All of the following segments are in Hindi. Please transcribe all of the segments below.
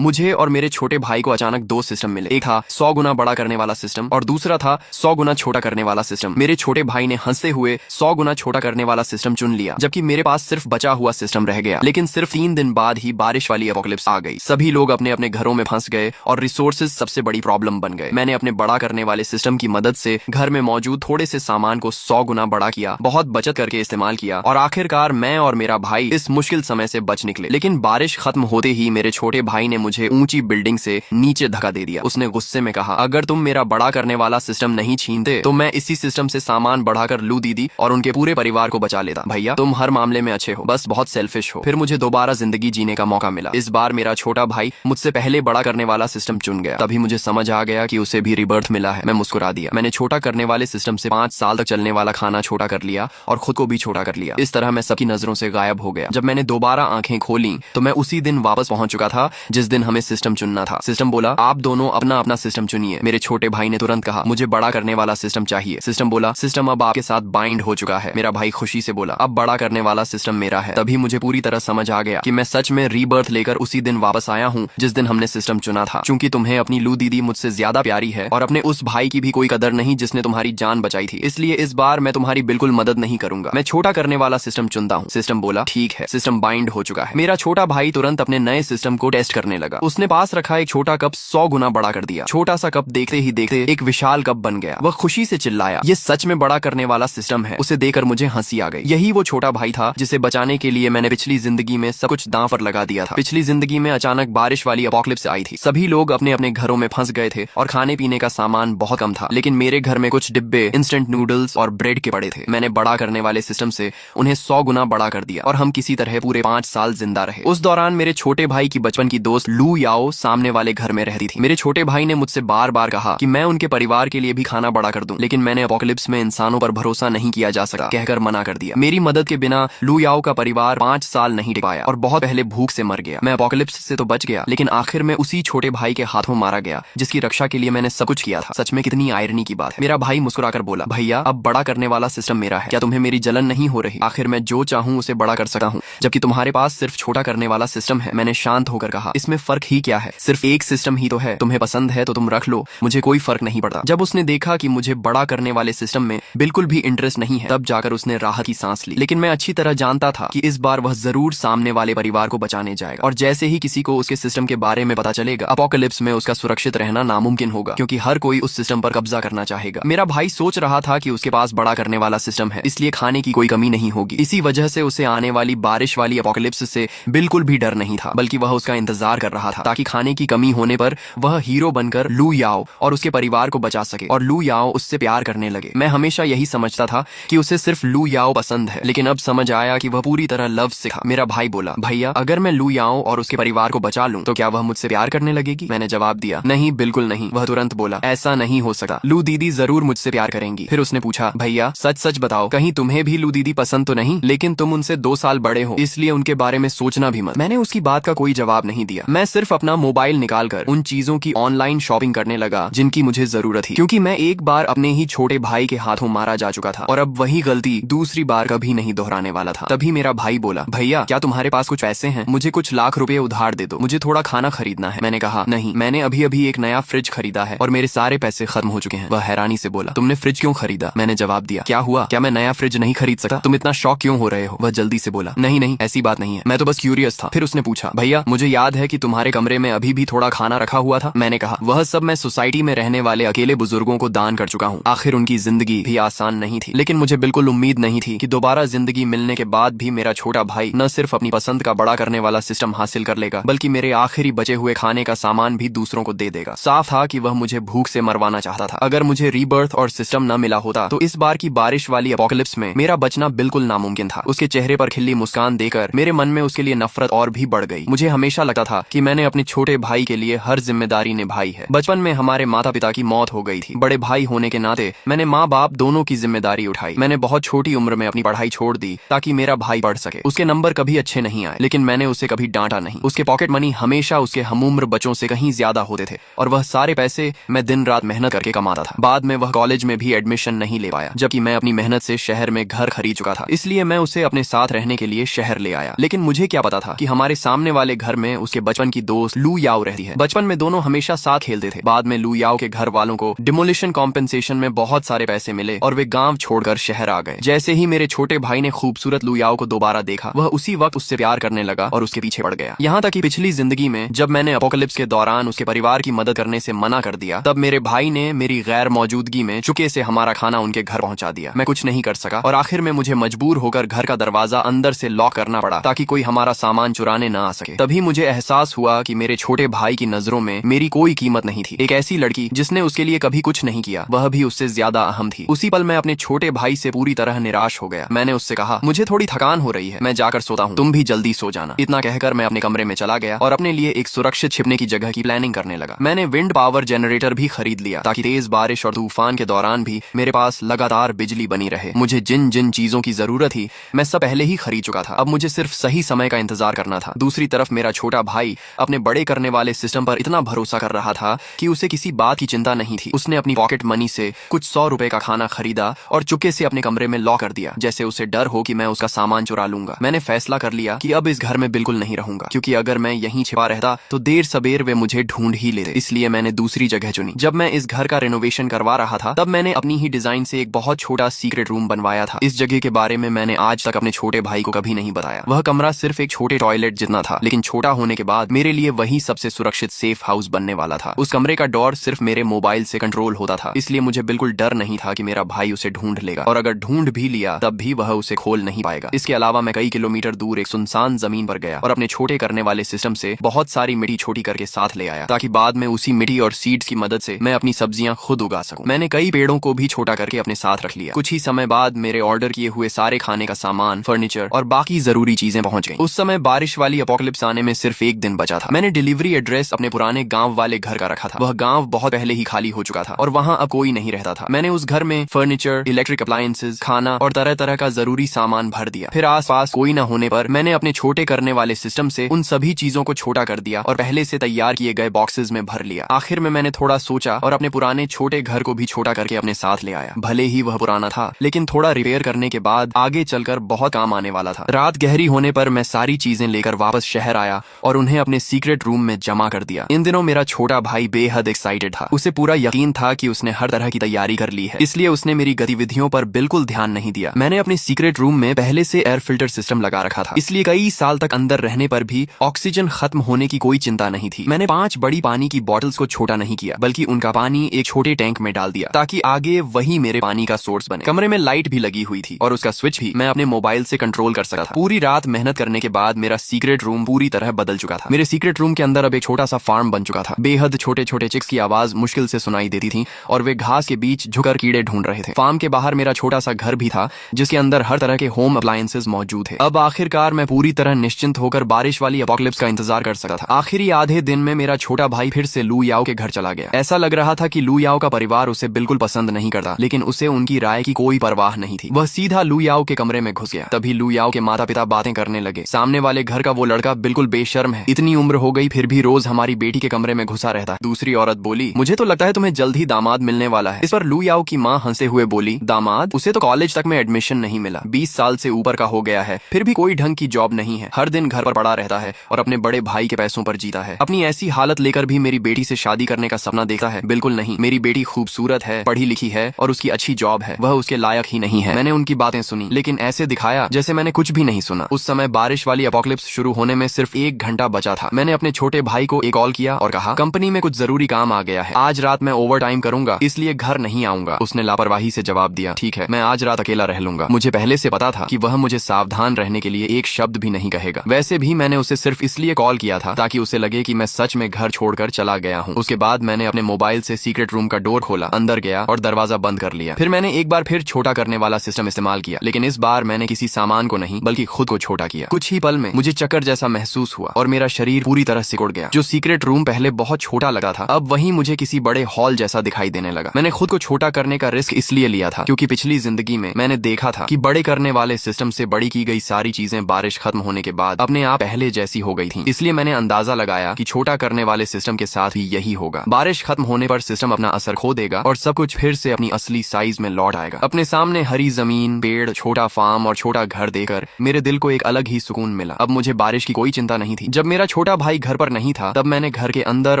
मुझे और मेरे छोटे भाई को अचानक दो सिस्टम मिले। एक था 100 गुना बड़ा करने वाला सिस्टम और दूसरा था 100 गुना छोटा करने वाला सिस्टम। मेरे छोटे भाई ने हंसते हुए 100 गुना छोटा करने वाला सिस्टम चुन लिया, जबकि मेरे पास सिर्फ बचा हुआ सिस्टम रह गया। लेकिन सिर्फ 3 दिन बाद ही बारिश वाली एपोकलिप्स आ गई। सभी लोग अपने अपने घरों में फंस गए और रिसोर्सेज सबसे बड़ी प्रॉब्लम बन गए। मैंने अपने बड़ा करने वाले सिस्टम की मदद से घर में मौजूद थोड़े से सामान को 100 गुना बड़ा किया, बहुत बचत करके इस्तेमाल किया और आखिरकार मैं और मेरा भाई इस मुश्किल समय से बच निकले। लेकिन बारिश खत्म होते ही मेरे छोटे भाई ने मुझे ऊंची बिल्डिंग से नीचे धक्का दे दिया। उसने गुस्से में कहा, अगर तुम मेरा बड़ा करने वाला सिस्टम नहीं छीनते तो मैं इसी सिस्टम से सामान बढ़ाकर लू दीदी और उनके पूरे परिवार को बचा लेता। भैया तुम हर मामले में अच्छे हो, बस बहुत सेल्फिश हो। फिर मुझे दोबारा जिंदगी जीने का मौका मिला। इस बार मेरा छोटा भाई मुझसे पहले बड़ा करने वाला सिस्टम चुन गया। तभी मुझे समझ आ गया कि उसे भी रिबर्थ मिला है। मैं मुस्कुरा दिया। मैंने छोटा करने वाले सिस्टम से 5 साल तक चलने वाला खाना छोटा कर लिया और खुद को भी छोटा कर लिया। इस तरह मैं सबकी नजरों से गायब हो गया। जब मैंने दोबारा आंखें खोली तो मैं उसी दिन वापस पहुंच चुका था जिस दिन हमें सिस्टम चुनना था। सिस्टम बोला, आप दोनों अपना अपना सिस्टम चुनिए। मेरे छोटे भाई ने तुरंत कहा, मुझे बड़ा करने वाला सिस्टम चाहिए। सिस्टम बोला, सिस्टम अब आपके साथ बाइंड हो चुका है। मेरा भाई खुशी से बोला, अब बड़ा करने वाला सिस्टम मेरा है। तभी मुझे पूरी तरह समझ आ गया कि मैं सच में रीबर्थ लेकर उसी दिन वापस आया हूँ जिस दिन हमने सिस्टम चुना था। चूंकि तुम्हें अपनी लू दीदी मुझसे ज्यादा प्यारी है और अपने उस भाई की भी कोई कदर नहीं जिसने तुम्हारी जान बचाई थी, इसलिए इस बार मैं तुम्हारी बिल्कुल मदद नहीं करूंगा। मैं छोटा करने वाला सिस्टम चुनता हूँ। सिस्टम बोला, ठीक है। सिस्टम बाइंड हो चुका है। मेरा छोटा भाई तुरंत अपने नए सिस्टम को टेस्ट करने लगा। उसने पास रखा एक छोटा कप 100 गुना बड़ा कर दिया। छोटा सा कप देखते ही देखते एक विशाल कप बन गया। वह खुशी से चिल्लाया, ये सच में बड़ा करने वाला सिस्टम है। उसे देखकर मुझे हंसी आ गई। यही वो छोटा भाई था जिसे बचाने के लिए मैंने पिछली जिंदगी में सब कुछ दांव पर लगा दिया था। पिछली जिंदगी में अचानक बारिश वाली एपोकलिप्स आई थी। सभी लोग अपने अपने घरों में फंस गए थे और खाने पीने का सामान बहुत कम था। लेकिन मेरे घर में कुछ डिब्बे इंस्टेंट नूडल्स और ब्रेड के पड़े थे। मैंने बड़ा करने वाले सिस्टम से उन्हें 100 गुना बड़ा कर दिया और हम किसी तरह पूरे 5 साल जिंदा रहे। उस दौरान मेरे छोटे भाई की बचपन की दोस्त लू याओ सामने वाले घर में रहती थी। मेरे छोटे भाई ने मुझसे बार बार कहा कि मैं उनके परिवार के लिए भी खाना बड़ा कर दूं, लेकिन मैंने एपोकलिप्स में इंसानों पर भरोसा नहीं किया जा सका कहकर मना कर दिया। मेरी मदद के बिना लू याओ का परिवार 5 साल नहीं टिक पाया और बहुत पहले भूख से मर गया। मैं एपोकलिप्स से तो बच गया, लेकिन आखिर में उसी छोटे भाई के हाथों मारा गया जिसकी रक्षा के लिए मैंने सब कुछ किया था। सच में कितनी आयरनी की बात है। मेरा भाई मुस्कुराकर बोला, भैया अब बड़ा करने वाला सिस्टम मेरा है। क्या तुम्हें मेरी जलन नहीं हो रही? आखिर मैं जो चाहूँ उसे बड़ा कर सकता हूँ, जबकि तुम्हारे पास सिर्फ छोटा करने वाला सिस्टम है। मैंने शांत होकर कहा, इसमें फर्क ही क्या है? सिर्फ एक सिस्टम ही तो है। तुम्हें पसंद है तो तुम रख लो, मुझे कोई फर्क नहीं पड़ता। जब उसने देखा कि मुझे बड़ा करने वाले सिस्टम में बिल्कुल भी इंटरेस्ट नहीं है, तब जाकर उसने राहत की सांस ली। लेकिन मैं अच्छी तरह जानता था कि इस बार वह जरूर सामने वाले परिवार को बचाने जाएगा और जैसे ही किसी को उसके सिस्टम के बारे में पता चलेगा, एपोकलिप्स में उसका सुरक्षित रहना नामुमकिन होगा, क्योंकि हर कोई उस सिस्टम पर कब्जा करना चाहेगा। मेरा भाई सोच रहा था कि उसके पास बड़ा करने वाला सिस्टम है, इसलिए खाने की कोई कमी नहीं होगी। इसी वजह से उसे आने वाली बारिश वाली एपोकलिप्स से बिल्कुल भी डर नहीं था, बल्कि वह उसका इंतजार कर रहा था ताकि खाने की कमी होने पर वह हीरो बनकर लू याओ और उसके परिवार को बचा सके और लू याओ उससे प्यार करने लगे। मैं हमेशा यही समझता था कि उसे सिर्फ लू याओ पसंद है, लेकिन अब समझ आया कि वह पूरी तरह लव से था। मेरा भाई बोला, भैया अगर मैं लू याओ और उसके परिवार को बचा लूं तो क्या वह मुझसे प्यार करने लगेगी? मैंने जवाब दिया, नहीं, बिल्कुल नहीं। वह तुरंत बोला, ऐसा नहीं हो सकता, लू दीदी जरूर मुझसे प्यार करेंगी। फिर उसने पूछा, भैया सच सच बताओ, कहीं तुम्हें भी लू दीदी पसंद तो नहीं? लेकिन तुम उनसे 2 साल बड़े हो, इसलिए उनके बारे में सोचना भी मत। मैंने उसकी बात का कोई जवाब नहीं दिया। मैं सिर्फ अपना मोबाइल निकालकर उन चीजों की ऑनलाइन शॉपिंग करने लगा जिनकी मुझे जरूरत थी, क्योंकि मैं एक बार अपने ही छोटे भाई के हाथों मारा जा चुका था और अब वही गलती दूसरी बार कभी नहीं दोहराने वाला था। तभी मेरा भाई बोला, भैया क्या तुम्हारे पास कुछ पैसे हैं? मुझे कुछ लाख रुपए उधार दे दो, मुझे थोड़ा खाना खरीदना है। मैंने कहा, नहीं, मैंने अभी अभी एक नया फ्रिज खरीदा है और मेरे सारे पैसे खत्म हो चुके हैं। वह हैरानी से बोला, तुमने फ्रिज क्यों खरीदा? मैंने जवाब दिया, क्या हुआ, क्या मैं नया फ्रिज नहीं खरीद सकता? तुम इतना शौक क्यों हो रहे हो? वह जल्दी से बोला, नहीं नहीं, ऐसी बात नहीं है, मैं तो बस क्यूरियस था। फिर उसने पूछा, भैया मुझे याद है कि तुम्हारे कमरे में अभी भी थोड़ा खाना रखा हुआ था। मैंने कहा, वह सब मैं सोसाइटी में रहने वाले अकेले बुजुर्गों को दान कर चुका हूँ। आखिर उनकी जिंदगी भी आसान नहीं थी, लेकिन मुझे बिल्कुल उम्मीद नहीं थी कि दोबारा जिंदगी मिलने के बाद भी मेरा छोटा भाई न सिर्फ अपनी पसंद का बड़ा करने वाला सिस्टम हासिल कर लेगा, बल्कि मेरे आखिरी बचे हुए खाने का सामान भी दूसरों को दे देगा। साफ था कि वह मुझे भूख से मरवाना चाहता था। अगर मुझे रीबर्थ और सिस्टम न मिला होता तो इस बार की बारिश वाली एपोकलिप्स में मेरा बचना बिल्कुल नामुमकिन था। उसके चेहरे पर खिली मुस्कान देकर मेरे मन में उसके लिए नफरत और भी बढ़ गई। मुझे हमेशा लगता था कि मैंने अपने छोटे भाई के लिए हर जिम्मेदारी निभाई है। बचपन में हमारे माता पिता की मौत हो गई थी। बड़े भाई होने के नाते मैंने माँ बाप दोनों की जिम्मेदारी उठाई। मैंने बहुत छोटी उम्र में अपनी पढ़ाई छोड़ दी ताकि मेरा भाई पढ़ सके। उसके नंबर कभी अच्छे नहीं आए, लेकिन मैंने उसे कभी डांटा नहीं। उसके पॉकेट मनी हमेशा उसके हमउम्र बच्चों से कहीं ज्यादा होते थे और वह सारे पैसे मैं दिन रात मेहनत करके कमाता था। बाद में वह कॉलेज में भी एडमिशन नहीं ले पाया, जबकि मैं अपनी मेहनत से शहर में घर खरीद चुका था। इसलिए मैं उसे अपने साथ रहने के लिए शहर ले आया। लेकिन मुझे क्या पता था कि हमारे सामने वाले घर में उसके बचपन की दोस्त लू याओ रहती है। बचपन में दोनों हमेशा साथ खेलते थे। बाद में लू याओ के घर वालों को डिमोलिशन कॉम्पेंसेशन में बहुत सारे पैसे मिले और वे गांव छोड़कर शहर आ गए। जैसे ही मेरे छोटे भाई ने खूबसूरत लू याओ को दोबारा देखा, वह उसी वक्त उससे प्यार करने लगा और उसके पीछे पड़ गया। यहाँ तक कि पिछली जिंदगी में जब मैंने अपोकलिप्स के दौरान उसके परिवार की मदद करने से मना कर दिया, तब मेरे भाई ने मेरी गैर मौजूदगी में चुपके से हमारा खाना उनके घर पहुंचा दिया। मैं कुछ नहीं कर सका और आखिर में मुझे मजबूर होकर घर का दरवाजा अंदर से लॉक करना पड़ा ताकि कोई हमारा सामान चुराने न आ सके। तभी मुझे एहसास हुआ कि मेरे छोटे भाई की नजरों में मेरी कोई कीमत नहीं थी। एक ऐसी लड़की जिसने उसके लिए कभी कुछ नहीं किया, वह भी उससे ज्यादा अहम थी। उसी पल मैं अपने छोटे भाई से पूरी तरह निराश हो गया। मैंने उससे कहा, मुझे थोड़ी थकान हो रही है, मैं जाकर सोता हूँ, तुम भी जल्दी सो जाना। इतना कहकर मैं अपने कमरे में चला गया और अपने लिए एक सुरक्षित छिपने की जगह की प्लानिंग करने लगा। मैंने विंड पावर जनरेटर भी खरीद लिया ताकि तेज बारिश और तूफान के दौरान भी मेरे पास लगातार बिजली बनी रहे। मुझे जिन जिन चीजों की जरूरत थी मैं सब पहले ही खरीद चुका था। अब मुझे सिर्फ सही समय का इंतजार करना था। दूसरी तरफ मेरा छोटा भाई अपने बड़े करने वाले सिस्टम पर इतना भरोसा कर रहा था कि उसे किसी बात की चिंता नहीं थी। उसने अपनी पॉकेट मनी से कुछ 100 रुपए का खाना खरीदा और चुपके से अपने कमरे में लॉक कर दिया, जैसे उसे डर हो कि मैं उसका सामान चुरा लूंगा। मैंने फैसला कर लिया कि अब इस घर में बिल्कुल नहीं रहूंगा, क्योंकि अगर मैं यहीं छिपा रहता तो देर सबेर वे मुझे ढूंढ ही लेते। इसलिए मैंने दूसरी जगह चुनी। जब मैं इस घर का रेनोवेशन करवा रहा था, तब मैंने अपनी ही डिजाइन से एक बहुत छोटा सीक्रेट रूम बनवाया था। इस जगह के बारे में मैंने आज तक अपने छोटे भाई को कभी नहीं बताया। वह कमरा सिर्फ एक छोटे टॉयलेट जितना था, लेकिन छोटा होने के बाद मेरे लिए वही सबसे सुरक्षित सेफ हाउस बनने वाला था। उस कमरे का डोर सिर्फ मेरे मोबाइल से कंट्रोल होता था, इसलिए मुझे बिल्कुल डर नहीं था कि मेरा भाई उसे ढूंढ लेगा, और अगर ढूंढ भी लिया तब भी वह उसे खोल नहीं पाएगा। इसके अलावा मैं कई किलोमीटर दूर एक सुनसान जमीन पर गया और अपने छोटे करने वाले सिस्टम से बहुत सारी मिट्टी छोटी करके साथ ले आया, ताकि बाद में उसी मिट्टी और सीड्स की मदद से मैं अपनी सब्जियां खुद उगा सकूं। मैंने कई पेड़ों को भी छोटा करके अपने साथ रख लिया। कुछ ही समय बाद मेरे ऑर्डर किए हुए सारे खाने का सामान, फर्नीचर और बाकी जरूरी चीजें पहुंच गई। उस समय बारिश वाली अपोकलिप्स आने में सिर्फ एक दिन बचा था। मैंने डिलीवरी एड्रेस अपने पुराने गांव वाले घर का रखा था। वह गांव बहुत पहले ही खाली हो चुका था और वहां अब कोई नहीं रहता था। मैंने उस घर में फर्नीचर, इलेक्ट्रिक अप्लायंसेज, खाना और तरह तरह का जरूरी सामान भर दिया। फिर आसपास कोई न होने पर मैंने अपने छोटे करने वाले सिस्टम से उन सभी चीजों को छोटा कर दिया और पहले से तैयार किए गए बॉक्सेस में भर लिया। आखिर में मैंने थोड़ा सोचा और अपने पुराने छोटे घर को भी छोटा करके अपने साथ ले आया। भले ही वह पुराना था, लेकिन थोड़ा रिपेयर करने के बाद आगे चलकर बहुत काम आने वाला था। रात गहरी होने पर मैं सारी चीजें लेकर वापस शहर आया और उन्हें अपने सीक्रेट रूम में जमा कर दिया। इन दिनों मेरा छोटा भाई बेहद एक्साइटेड था। उसे पूरा यकीन था कि उसने हर तरह की तैयारी कर ली है, इसलिए उसने मेरी गतिविधियों पर बिल्कुल ध्यान नहीं दिया। मैंने अपने सीक्रेट रूम में पहले से एयर फिल्टर सिस्टम लगा रखा था, इसलिए कई साल तक अंदर रहने पर भी ऑक्सीजन खत्म होने की कोई चिंता नहीं थी। मैंने 5 बड़ी पानी की बॉटल्स को छोटा नहीं किया, बल्कि उनका पानी एक छोटे टैंक में डाल दिया ताकि आगे वही मेरे पानी का सोर्स बने। कमरे में लाइट भी लगी हुई थी और उसका स्विच भी मैं अपने मोबाइल से कंट्रोल कर सकता था। पूरी रात मेहनत करने के बाद मेरा सीक्रेट रूम पूरी तरह बदल चुका था। मेरे सीक्रेट रूम के अंदर अब एक छोटा सा फार्म बन चुका था। बेहद छोटे छोटे चिक्स की आवाज मुश्किल से सुनाई देती थी और वे घास के बीच झुकर कीड़े ढूंढ रहे थे। फार्म के बाहर मेरा छोटा सा घर भी था, जिसके अंदर हर तरह के होम अप्लायंसेज मौजूद थे। अब आखिरकार मैं पूरी तरह निश्चिंत होकर बारिश वाली अपोकलिप्स का इंतजार कर सकता था। आखिरी आधे दिन में मेरा छोटा भाई फिर से लू याओ के घर चला गया। ऐसा लग रहा था कि लू याओ का परिवार उसे बिल्कुल पसंद नहीं करता, लेकिन उसे उनकी राय की कोई परवाह नहीं थी। वह सीधा लू याओ के कमरे में घुस गया। तभी लू याओ के माता पिता बातें करने लगे। सामने वाले घर का वो लड़का बिल्कुल बेशर्म है, इतनी उम्र हो गई फिर भी रोज हमारी बेटी के कमरे में घुसा रहता है। दूसरी औरत बोली, मुझे तो लगता है तुम्हें जल्द ही दामाद मिलने वाला है। इस पर लू याओ की माँ हंसते हुए बोली, दामाद? उसे तो कॉलेज तक में एडमिशन नहीं मिला, 20 साल से ऊपर का हो गया है, फिर भी कोई ढंग की जॉब नहीं है, हर दिन घर पर पड़ा रहता है और अपने बड़े भाई के पैसों पर जीता है। अपनी ऐसी हालत लेकर भी मेरी बेटी से शादी करने का सपना देखता है? बिल्कुल नहीं। मेरी बेटी खूबसूरत है, पढ़ी लिखी है और उसकी अच्छी जॉब है, वह उसके लायक ही नहीं है। मैंने उनकी बातें सुनी, लेकिन ऐसे दिखाया जैसे मैंने कुछ भी नहीं सुना। उस समय बारिश वाली अपोकलिप्स शुरू होने में सिर्फ 1 घंटा बचा था। मैंने अपने छोटे भाई को एक कॉल किया और कहा, कंपनी में कुछ जरूरी काम आ गया है, आज रात मैं ओवर टाइम करूंगा, इसलिए घर नहीं आऊंगा। उसने लापरवाही से जवाब दिया, ठीक है, मैं आज रात अकेला रह लूंगा। मुझे पहले से पता था कि वह मुझे सावधान रहने के लिए एक शब्द भी नहीं कहेगा। वैसे भी मैंने उसे सिर्फ इसलिए कॉल किया था ताकि उसे लगे कि मैं सच में घर छोड़कर चला गया हूँ। उसके बाद मैंने अपने मोबाइल से सीक्रेट रूम का डोर खोला, अंदर गया और दरवाजा बंद कर लिया। फिर मैंने एक बार फिर छोटा करने वाला सिस्टम इस्तेमाल किया, लेकिन इस बार मैंने किसी सामान को नहीं बल्कि खुद को छोटा किया। कुछ ही पल में मुझे चक्कर जैसा महसूस हुआ और मेरा शरीर पूरी तरह सिकुड़ गया। जो सीक्रेट रूम पहले बहुत छोटा लगा था, अब वहीं मुझे किसी बड़े हॉल जैसा दिखाई देने लगा। मैंने खुद को छोटा करने का रिस्क इसलिए लिया था क्योंकि पिछली जिंदगी में मैंने देखा था कि बड़े करने वाले सिस्टम से बड़ी की गई सारी चीजें बारिश खत्म होने के बाद अपने आप पहले जैसी हो गई थी। इसलिए मैंने अंदाजा लगाया कि छोटा करने वाले सिस्टम के साथ भी यही होगा। बारिश खत्म होने पर सिस्टम अपना असर खो देगा और सब कुछ फिर से अपनी असली साइज में लौट आएगा। अपने सामने हरी जमीन, पेड़, छोटा फार्म और छोटा घर देकर मेरे दिल को एक अलग ही सुकून मिला। अब मुझे बारिश की कोई चिंता नहीं थी। जब मेरा छोटा छोटा भाई घर पर नहीं था तब मैंने घर के अंदर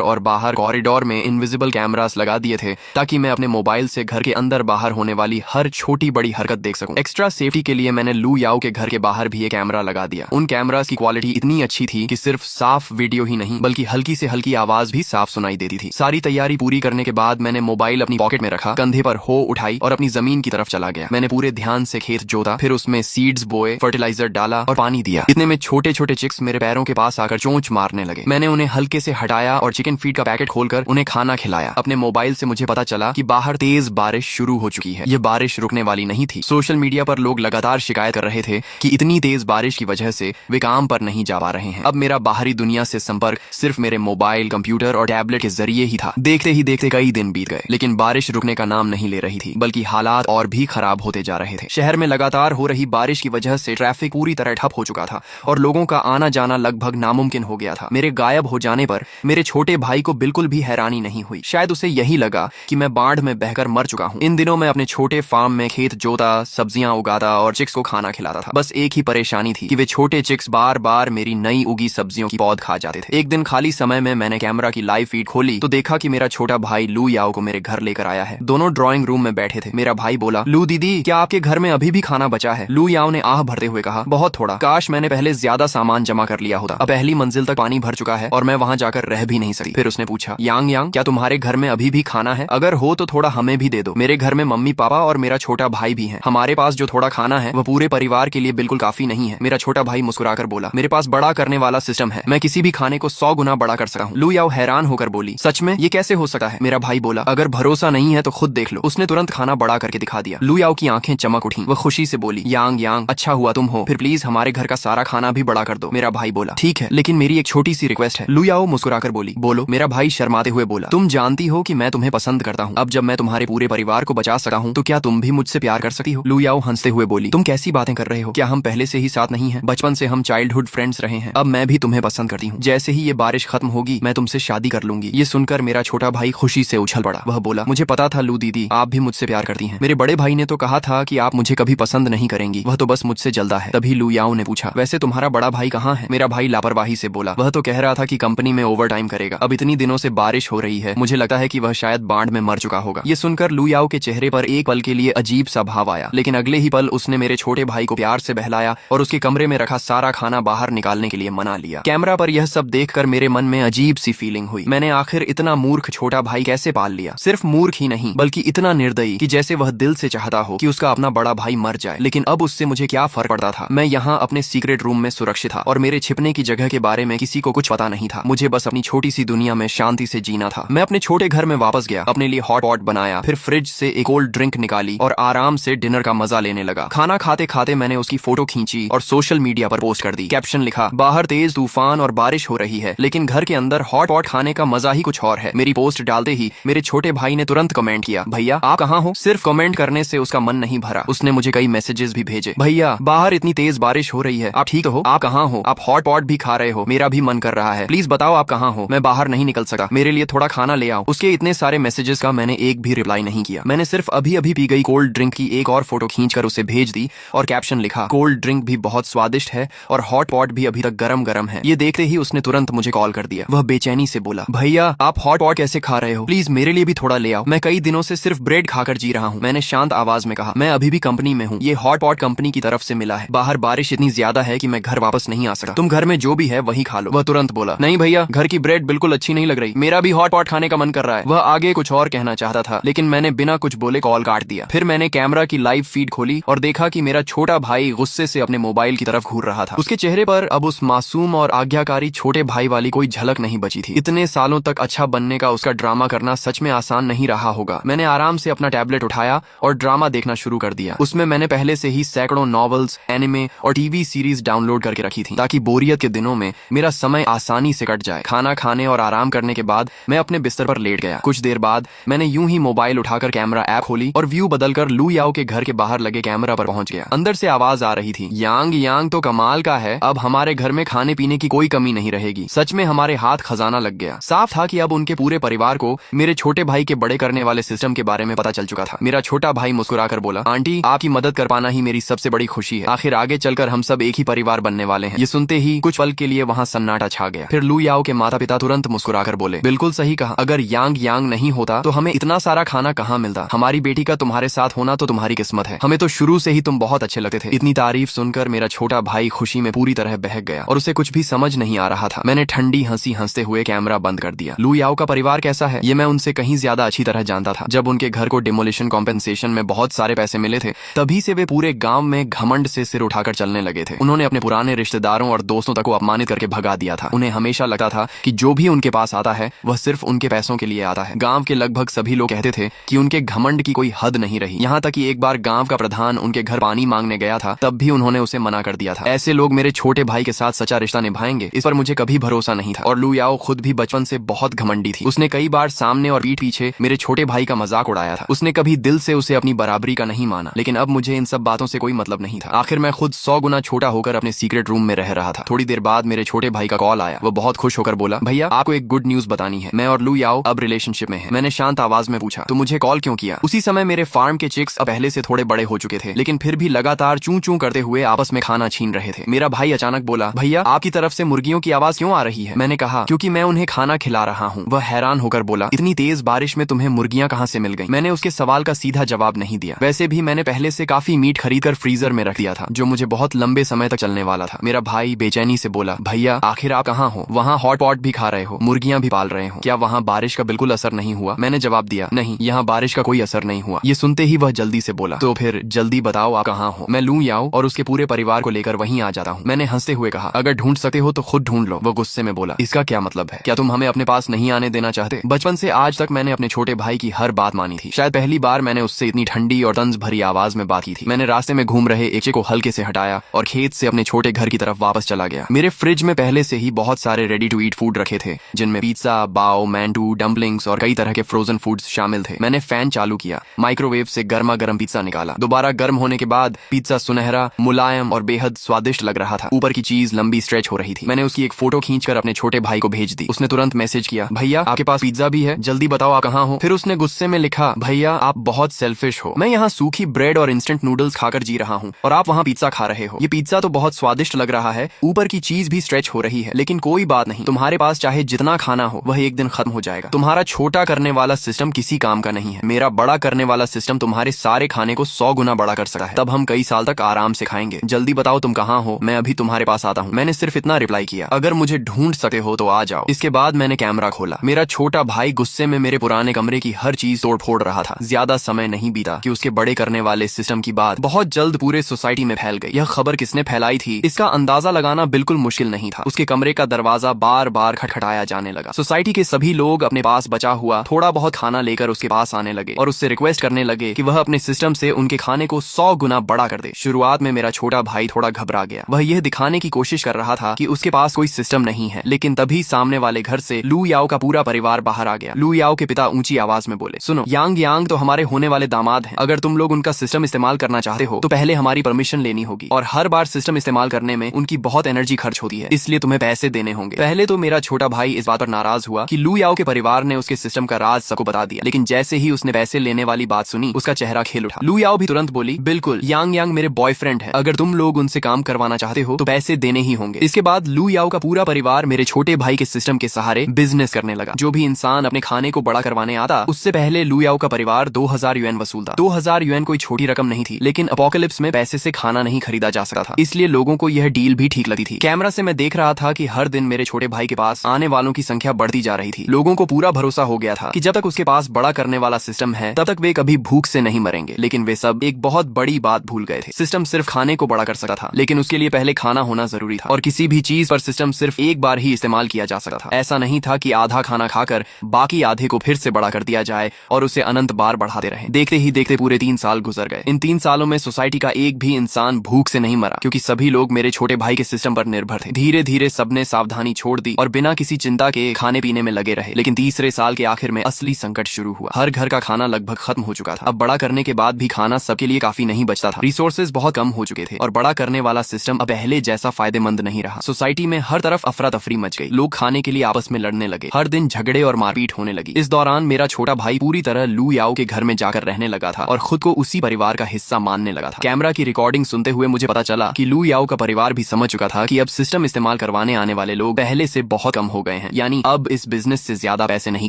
और बाहर कॉरिडोर में इनविजिबल कैमरास लगा दिए थे ताकि मैं अपने मोबाइल से घर के अंदर बाहर होने वाली हर छोटी बड़ी हरकत देख सकूं। एक्स्ट्रा सेफ्टी के लिए मैंने लू याओ के घर के बाहर भी एक कैमरा लगा दिया। उन कैमरास की क्वालिटी इतनी अच्छी थी कि सिर्फ साफ वीडियो ही नहीं बल्कि हल्की से हल्की आवाज भी साफ सुनाई देती थी। सारी तैयारी पूरी करने के बाद मैंने मोबाइल अपनी पॉकेट में रखा, कंधे पर हो उठाई और अपनी जमीन की तरफ चला गया। मैंने पूरे ध्यान से खेत जोता, फिर उसमें सीड्स बोए, फर्टिलाइजर डाला और पानी दिया। इतने में छोटे छोटे चिक्स मेरे पैरों के पास आकर चोंच मारने लगे। मैंने उन्हें हल्के से हटाया और चिकन फीड का पैकेट खोलकर उन्हें खाना खिलाया। अपने मोबाइल से मुझे पता चला कि बाहर तेज बारिश शुरू हो चुकी है। ये बारिश रुकने वाली नहीं थी। सोशल मीडिया पर लोग लगातार शिकायत कर रहे थे कि इतनी तेज बारिश की वजह से वे काम पर नहीं जा पा रहे हैं। अब मेरा बाहरी दुनिया से संपर्क सिर्फ मेरे मोबाइल, कंप्यूटर और टैबलेट के जरिए ही था। देखते ही देखते कई दिन बीत गए, लेकिन बारिश रुकने का नाम नहीं ले रही थी, बल्कि हालात और भी खराब होते जा रहे थे। शहर में लगातार हो रही बारिश की वजह से ट्रैफिक पूरी तरह ठप हो चुका था और लोगों का आना जाना लगभग नामुमकिन हो गया था। मेरे गायब हो जाने पर मेरे छोटे भाई को बिल्कुल भी हैरानी नहीं हुई। शायद उसे यही लगा कि मैं बाढ़ में बहकर मर चुका हूँ। इन दिनों मैं अपने छोटे फार्म में खेत जोता, सब्जियां उगाता और चिक्स को खाना खिलाता था। बस एक ही परेशानी थी कि वे छोटे चिक्स बार बार मेरी नई उगी सब्जियों की पौध खा जाते थे। एक दिन खाली समय में मैंने कैमरा की लाइव फीड खोली तो देखा कि मेरा छोटा भाई लू याओ को मेरे घर लेकर आया है। दोनों ड्राइंग रूम में बैठे थे। मेरा भाई बोला, लू दीदी, क्या आपके घर में अभी भी खाना बचा है? लू याओ ने आह भरते हुए कहा, बहुत थोड़ा, काश मैंने पहले ज्यादा सामान जमा कर लिया होता। अब पहली मंजिल तक पानी भर चुका है और मैं वहाँ जाकर रह भी नहीं सकती। फिर उसने पूछा, यांग यांग, क्या तुम्हारे घर में अभी भी खाना है? अगर हो तो थोड़ा हमें भी दे दो। मेरे घर में मम्मी पापा और मेरा छोटा भाई भी है। हमारे पास जो थोड़ा खाना है वह पूरे परिवार के लिए बिल्कुल काफी नहीं है। मेरा छोटा भाई मुस्कुराकर बोला, मेरे पास बड़ा करने वाला सिस्टम है, मैं किसी भी खाने को 100 गुना बड़ा कर सकता हूँ। लू याओ हैरान होकर बोली, सच में? ये कैसे हो सकता है? मेरा भाई बोला, अगर भरोसा नहीं है तो खुद देख लो। उसने तुरंत खाना बड़ा करके दिखा दिया। लू याओ की आंखें चमक उठी। वह खुशी से बोली, यांग यांग, अच्छा हुआ तुम हो, फिर प्लीज हमारे घर का सारा खाना भी बड़ा कर दो। मेरा भाई बोला, ठीक है, लेकिन मेरी एक छोटी सी रिक्वेस्ट है। लू याओ मुस्कुराकर बोली, बोलो। मेरा भाई शर्माते हुए बोला, तुम जानती हो कि मैं तुम्हें पसंद करता हूँ। अब जब मैं तुम्हारे पूरे परिवार को बचा सकता हूँ तो क्या तुम भी मुझसे प्यार कर सकती हो? लू याओ हंसते हुए बोली, तुम कैसी बातें कर रहे हो? क्या हम पहले से ही साथ नहीं हैं? बचपन से हम चाइल्डहुड फ्रेंड्स रहे हैं। अब मैं भी तुम्हें पसंद करती हूँ। जैसे ही ये बारिश खत्म होगी मैं तुमसे शादी कर लूंगी। ये सुनकर मेरा छोटा भाई खुशी से उछल पड़ा। वह बोला, मुझे पता था लू दीदी, आप भी मुझसे प्यार करती हैं। मेरे बड़े भाई ने तो कहा था कि आप मुझे कभी पसंद नहीं करेंगी, वह तो बस मुझसे जल्दा है। तभी लू याओ ने पूछा, वैसे तुम्हारा बड़ा भाई कहाँ है? मेरा भाई लापरवाही से बोला, वह तो कह रहा था कि कंपनी में ओवर टाइम करेगा। अब इतनी दिनों से बारिश हो रही है, मुझे लगता है कि वह शायद बाढ़ में मर चुका होगा। ये सुनकर लू याओ के चेहरे पर एक पल के लिए अजीब सा भाव आया, लेकिन अगले ही पल उसने मेरे छोटे भाई को प्यार से बहलाया और उसके कमरे में रखा सारा खाना बाहर निकालने के लिए मना लिया। कैमरा पर यह सब देखकर मेरे मन में अजीब सी फीलिंग हुई। मैंने आखिर इतना मूर्ख छोटा भाई कैसे पाल लिया? सिर्फ मूर्ख ही नहीं बल्कि इतना निर्दयी कि जैसे वह दिल से चाहता हो कि उसका अपना बड़ा भाई मर जाए। लेकिन अब उससे मुझे क्या फर्क पड़ता था? मैं यहाँ अपने सीक्रेट रूम में सुरक्षित था और मेरे छिपने की जगह के बारे में किसी को कुछ पता नहीं था। मुझे बस अपनी छोटी सी दुनिया में शांति से जीना था। मैं अपने छोटे घर में वापस गया, अपने लिए हॉट पॉट बनाया, फिर फ्रिज से एक कोल्ड ड्रिंक निकाली और आराम से डिनर का मजा लेने लगा। खाना खाते खाते मैंने उसकी फोटो खींची और सोशल मीडिया पर पोस्ट कर दी। कैप्शन लिखा, बाहर तेज तूफान और बारिश हो रही है, लेकिन घर के अंदर हॉट पॉट खाने का मजा ही कुछ और है। मेरी पोस्ट डालते ही मेरे छोटे भाई ने तुरंत कमेंट किया, भैया आप कहाँ हो? सिर्फ कमेंट करने से उसका मन नहीं भरा, उसने मुझे कई मैसेजेस भी भेजे। भैया बाहर इतनी तेज बारिश हो रही है, आप ठीक हो? आप कहाँ हो? आप हॉट पॉट भी खा रहे हो? मेरा भी मन कर रहा है, प्लीज बताओ आप कहाँ हो? मैं बाहर नहीं निकल सका, मेरे लिए थोड़ा खाना ले आओ। उसके इतने सारे मैसेजेस का मैंने एक भी रिप्लाई नहीं किया। मैंने सिर्फ अभी अभी पी गई कोल्ड ड्रिंक की एक और फोटो खींचकर उसे भेज दी और कैप्शन लिखा, कोल्ड ड्रिंक भी बहुत स्वादिष्ट है और हॉट पॉट भी अभी तक गरम गरम है। ये देखते ही उसने तुरंत मुझे कॉल कर दिया। वह बेचैनी से बोला, भैया आप हॉट पॉट कैसे खा रहे हो? प्लीज मेरे लिए भी थोड़ा ले आओ, मैं कई दिनों से सिर्फ ब्रेड खाकर जी रहा हूँ। मैंने शांत आवाज में कहा, मैं अभी भी कंपनी में हूँ, ये हॉट पॉट कंपनी की तरफ से मिला है। बाहर बारिश इतनी ज्यादा है कि मैं घर वापस नहीं आ सकता, तुम घर में जो भी है वही खा लो। वह तुरंत बोला, नहीं भैया, घर की ब्रेड बिल्कुल अच्छी नहीं लग रही, मेरा भी हॉट पॉट खाने का मन कर रहा है। वह आगे कुछ और कहना चाहता था, लेकिन मैंने बिना कुछ बोले कॉल काट दिया। फिर मैंने कैमरा की लाइव फीड खोली और देखा कि मेरा छोटा भाई गुस्से से अपने मोबाइल की तरफ घूर रहा था। उसके चेहरे पर अब उस मासूम और आज्ञाकारी छोटे भाई वाली कोई झलक नहीं बची थी। इतने सालों तक अच्छा बनने का उसका ड्रामा करना सच में आसान नहीं रहा होगा। मैंने आराम से अपना टैबलेट उठाया और ड्रामा देखना शुरू कर दिया। उसमें मैंने पहले से ही सैकड़ों नॉवेल्स, एनिमे और टीवी सीरीज डाउनलोड करके रखी थी ताकि बोरियत के दिनों में मेरा समय आसानी से कट जाए। खाना खाने और आराम करने के बाद मैं अपने बिस्तर पर लेट गया। कुछ देर बाद मैंने यूं ही मोबाइल उठाकर कैमरा ऐप खोली और व्यू बदलकर लू याओ के घर के बाहर लगे कैमरा पर पहुंच गया। अंदर से आवाज आ रही थी, यांग यांग तो कमाल का है, अब हमारे घर में खाने पीने की कोई कमी नहीं रहेगी। सच में हमारे हाथ खजाना लग गया। साफ था कि अब उनके पूरे परिवार को मेरे छोटे भाई के बड़े करने वाले सिस्टम के बारे में पता चल चुका था। मेरा छोटा भाई मुस्कुराकर बोला, आंटी आपकी मदद कर पाना ही मेरी सबसे बड़ी खुशी है। आखिर आगे चलकर हम सब एक ही परिवार बनने वाले हैं। ये सुनते ही कुछ पल के लिए वहाँ सन्नाटा छा गया। फिर लू याओ के माता पिता तुरंत मुस्कुराकर बोले, बिल्कुल सही कहा, अगर यांग यांग नहीं होता तो हमें इतना सारा खाना कहाँ मिलता। हमारी बेटी का तुम्हारे साथ होना तो तुम्हारी किस्मत है, हमें तो शुरू से ही तुम बहुत अच्छे लगते थे। इतनी तारीफ सुनकर मेरा छोटा भाई खुशी में पूरी तरह बहक गया और उसे कुछ भी समझ नहीं आ रहा था। मैंने ठंडी हंसी हंसते हुए कैमरा बंद कर दिया। लू याओ का परिवार कैसा है ये मैं उनसे कहीं ज्यादा अच्छी तरह जानता था। जब उनके घर को डिमोलिशन कॉम्पेंसेशन में बहुत सारे पैसे मिले थे, तभी से वे पूरे गांव में घमंड से सिर उठाकर चलने लगे थे। उन्होंने अपने पुराने रिश्तेदारों और दोस्तों तक को अपमानित करके भगा दिया था। उन्हें हमेशा लगता था कि जो भी उनके पास आता है वह सिर्फ उनके पैसों के लिए आता है। गांव के लगभग सभी लोग कहते थे कि उनके घमंड की कोई हद नहीं रही। यहाँ तक कि एक बार गांव का प्रधान उनके घर पानी मांगने गया था, तब भी उन्होंने उसे मना कर दिया था। ऐसे लोग मेरे छोटे भाई के साथ सच्चा रिश्ता निभाएंगे, इस पर मुझे कभी भरोसा नहीं था। और लू याओ खुद भी बचपन से बहुत घमंडी थी। उसने कई बार सामने और पीठ पीछे मेरे छोटे भाई का मजाक उड़ाया था। उसने कभी दिल से उसे अपनी बराबरी का नहीं माना। लेकिन अब मुझे इन सब बातों से कोई मतलब नहीं था। आखिर मैं खुद 100 गुना छोटा होकर अपने सीक्रेट रूम में रह रहा था। थोड़ी देर बाद मेरे छोटे भाई का कॉल आया। वो बहुत खुश होकर बोला, भैया आपको एक गुड न्यूज बतानी है, मैं और लू याओ अब रिलेशनशिप में है। मैंने शांत आवाज में पूछा, तो मुझे कॉल क्यों किया? उसी समय मेरे फार्म के चिक्स अब पहले से थोड़े बड़े हो चुके थे, लेकिन फिर भी लगातार चूं चूं करते हुए आपस में खाना छीन रहे थे। मेरा भाई अचानक बोला, भैया आपकी तरफ से मुर्गियों की आवाज क्यों आ रही है? मैंने कहा, क्योंकि मैं उन्हें खाना खिला रहा हूँ। वह हैरान होकर बोला, इतनी तेज बारिश में तुम्हें मुर्गियां कहाँ से मिल गई? मैंने उसके सवाल का सीधा जवाब नहीं दिया। वैसे भी मैंने पहले से काफी मीट खरीदकर फ्रीजर में रख दिया था, जो मुझे बहुत लंबे समय तक चलने वाला था। मेरा भाई बेचैनी से बोला, भैया आखिर आप कहाँ हो? वहाँ हॉट पॉट भी खा रहे हो, मुर्गियां भी पाल रहे हो, क्या वहाँ बारिश का बिल्कुल असर नहीं हुआ? मैंने जवाब दिया, नहीं, यहाँ बारिश का कोई असर नहीं हुआ। ये सुनते ही वह जल्दी से बोला, तो फिर जल्दी बताओ आप कहाँ हो, मैं लू याओ और उसके पूरे परिवार को लेकर वहीं आ जाता हूँ। मैंने हंसते हुए कहा, अगर ढूंढ सकते हो तो खुद ढूंढ लो। वो गुस्से में बोला, इसका क्या मतलब है? क्या तुम हमें अपने पास नहीं आने देना चाहते? बचपन से आज तक मैंने अपने छोटे भाई की हर बात मानी थी। शायद पहली बार मैंने उससे इतनी ठंडी और तंज भरी आवाज में बात की थी। मैंने रास्ते में घूम रहे एक को हल्के से हटाया और खेत से अपने छोटे घर की तरफ वापस चला गया। मेरे फ्रिज में पहले से ही बहुत सारे रेडी टू ईट फूड रखे थे, जिनमें पिज्जा, बाओ, मैंटू, डम्पलिंग्स और कई तरह के फ्रोजन फूड्स शामिल थे। मैंने फैन चालू किया, माइक्रोवेव से गर्मा गर्म पिज्जा निकाला। दोबारा गर्म होने के बाद पिज्जा सुनहरा, मुलायम और बेहद स्वादिष्ट लग रहा था। ऊपर की चीज लंबी स्ट्रेच हो रही थी। मैंने उसकी एक फोटो खींचकर अपने छोटे भाई को भेज दी। उसने तुरंत मैसेज किया, भैया आपके पास पिज्जा भी है, जल्दी बताओ आप कहाँ हो। फिर उसने गुस्से में लिखा, भैया आप बहुत सेल्फिश हो, मैं यहाँ सूखी ब्रेड और इंस्टेंट नूडल्स खाकर जी रहा हूँ और आप वहाँ पिज्जा खा रहे हो। ये पिज्जा तो बहुत स्वादिष्ट लग रहा है, ऊपर की चीज भी स्ट्रेच हो रही है, लेकिन कोई बात नहीं, तुम्हारे पास चाहे जितना खाना हो वह एक दिन खत्म हो जाएगा। तुम्हारा छोटा करने वाला सिस्टम किसी काम का नहीं है। मेरा बड़ा करने वाला सिस्टम तुम्हारे सारे खाने को 100 गुना बड़ा कर सकता है। तब हम कई साल तक आराम से खाएंगे। जल्दी बताओ तुम कहाँ हो, मैं अभी तुम्हारे पास आता हूँ। मैंने सिर्फ इतना रिप्लाई किया, अगर मुझे ढूंढ सकते हो तो आ जाओ। इसके बाद मैंने कैमरा खोला। मेरा छोटा भाई गुस्से में मेरे पुराने कमरे की हर चीज तोड़ फोड़ रहा था। ज्यादा समय नहीं बीता कि उसके बड़े करने वाले सिस्टम की बात बहुत जल्द पूरे सोसाइटी में फैल गई। यह खबर किसने फैलाई थी इसका अंदाजा लगाना बिल्कुल मुश्किल नहीं था। उसके कमरे का दरवाजा बार बार खटखटाया जाने लगा। सोसाइटी के सभी लोग अपने पास बचा हुआ थोड़ा बहुत खाना लेकर उसके पास आने लगे और उससे रिक्वेस्ट करने लगे कि वह अपने सिस्टम से उनके खाने को 100 गुना बड़ा कर दे। शुरुआत में मेरा छोटा भाई थोड़ा घबरा गया। वह यह दिखाने की कोशिश कर रहा था कि उसके पास कोई सिस्टम नहीं है, लेकिन तभी सामने वाले घर से लू याओ का पूरा परिवार बाहर आ गया। लू याओ के पिता ऊंची आवाज में बोले, सुनो, यांग यांग तो हमारे होने वाले दामाद हैं। अगर तुम लोग उनका सिस्टम इस्तेमाल करना चाहते हो तो पहले हमारी परमिशन लेनी होगी, और हर बार सिस्टम इस्तेमाल करने में उनकी बहुत एनर्जी खर्च होती है, इसलिए तुम्हें पैसे देने होंगे। पहले तो मेरा छोटा भाई इस बात पर नाराज हुआ कि लू याओ के परिवार ने उसके सिस्टम का राज सबको बता दिया, लेकिन जैसे ही उसने पैसे लेने वाली बात सुनी उसका चेहरा खिल उठा। लू याओ भी तुरंत बोली, बिल्कुल, यांग यांग मेरे बॉयफ्रेंड है, अगर तुम लोग उनसे काम करवाना चाहते हो तो पैसे देने ही होंगे। इसके बाद लू याओ का पूरा परिवार मेरे छोटे भाई के सिस्टम के सहारे बिजनेस करने लगा। जो भी इंसान अपने खाने को बड़ा करवाने आता, उससे पहले लू याओ का परिवार 2000 युएन वसूलता। 2000 युएन कोई छोटी रकम नहीं थी, लेकिन अपोकलिप्स में पैसे से खाना नहीं खरीदा जा सकता था, इसलिए लोगों को यह डील भी ठीक लगती थी। कैमरा से मैं देख रहा था कि हर दिन मेरे छोटे भाई के पास आने वालों की संख्या बढ़ती जा रही थी। लोगों को पूरा भरोसा हो गया था कि जब तक उसके पास बड़ा करने वाला सिस्टम है तब तक वे कभी भूख से नहीं मरेंगे। लेकिन वे सब एक बहुत बड़ी बात भूल गए थे। सिस्टम सिर्फ खाने को बड़ा कर सकता था, लेकिन उसके लिए पहले खाना होना जरूरी था, और किसी भी चीज पर सिस्टम सिर्फ एक बार ही इस्तेमाल किया जा सकता था। ऐसा नहीं था कि आधा खाना खाकर बाकी आधे को फिर से बड़ा कर दिया जाए और उसे अनंत बार बढ़ाते रहे। देखते ही देखते पूरे 3 साल गुजर गए। इन 3 सालों में सोसाइटी का एक भी इंसान भूख से नहीं मरा, क्योंकि सभी लोग मेरे छोटे भाई के सिस्टम पर निर्भर थे। धीरे धीरे सबने सावधानी छोड़ दी और बिना किसी चिंता के खाने पीने में लगे रहे। लेकिन तीसरे साल के आखिर में असली संकट शुरू हुआ। हर घर का खाना लगभग खत्म हो चुका था। अब बड़ा करने के बाद भी खाना सबके लिए काफी नहीं बचता था। रिसोर्सेज बहुत कम हो चुके थे और बड़ा करने वाला सिस्टम अब पहले जैसा फायदेमंद नहीं रहा। सोसाइटी में हर तरफ अफरा तफरी मच गई। लोग खाने के लिए आपस में लड़ने लगे। हर दिन झगड़े और मारपीट होने लगी। इस दौरान मेरा छोटा भाई पूरी तरह लू याओ के घर में जाकर रहने लगा था और खुद को उसी परिवार का हिस्सा मानने लगा था। कैमरा की रिकॉर्डिंग सुनते हुए मुझे पता चला कि लू याओ का परिवार भी समझ चुका था कि अब सिस्टम इस्तेमाल इस्तेमाल करवाने आने वाले लोग पहले से बहुत कम हो गए हैं, यानी अब इस बिजनेस से ज्यादा पैसे नहीं